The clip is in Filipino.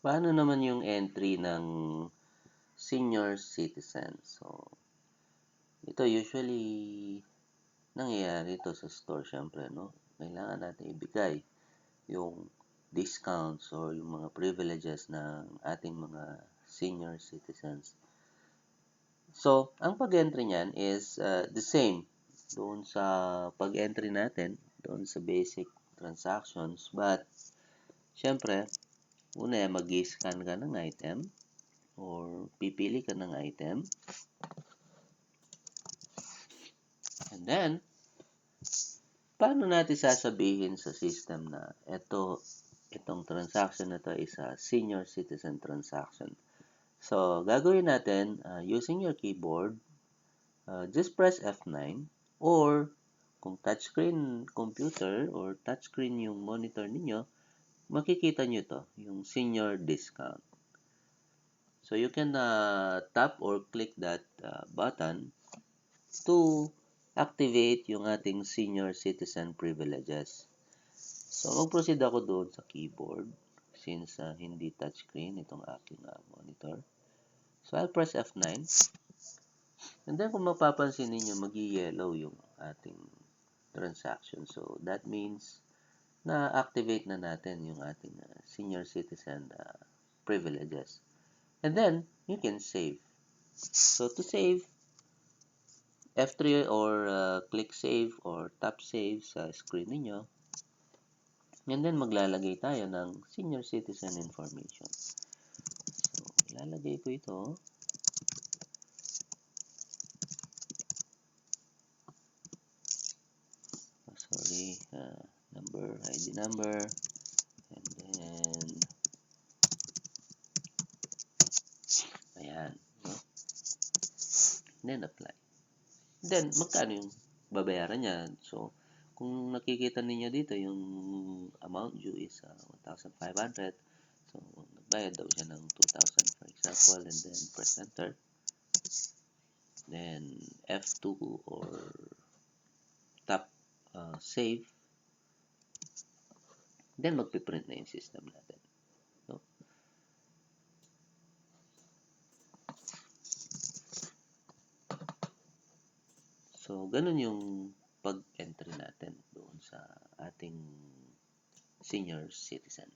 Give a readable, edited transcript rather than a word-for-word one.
Paano naman yung entry ng senior citizen? So, ito usually nangyayari ito sa store syempre, no? Kailangan natin ibigay yung discounts or yung mga privileges ng ating mga senior citizens. So, ang pag-entry niyan is the same doon sa pag-entry natin, doon sa basic transactions. But, syempre, una mag-scan ka ng item or pipili ka ng item. And then, paano natin sasabihin sa system na itong transaction na to is a senior citizen transaction? So, gagawin natin using your keyboard, just press F9 or kung touchscreen computer or touchscreen yung monitor ninyo, makikita nyo to, yung senior discount. So, you can tap or click that button to activate yung ating senior citizen privileges. So, mag-proceed ako doon sa keyboard since hindi touchscreen itong aking monitor. So, I'll press F9. And then, kung mapapansin ninyo, mag-yellow yung ating transaction. So, that means na-activate na natin yung ating senior citizen privileges. And then, you can save. So, to save, F3 or click save or tap save sa screen ninyo. And then, maglalagay tayo ng senior citizen information. So, ilalagay ko ito. ID number. And then, ayan. No? And then, apply. Then, magkano yung babayaran niya? So, kung nakikita ninyo dito, yung amount due is 1,500. So, nagbayad daw siya ng 2,000 for example, and then press enter. Then, F2 or tap save. Then, magpiprint na yung system natin. No? So, ganun yung pag-entry natin doon sa ating senior citizen.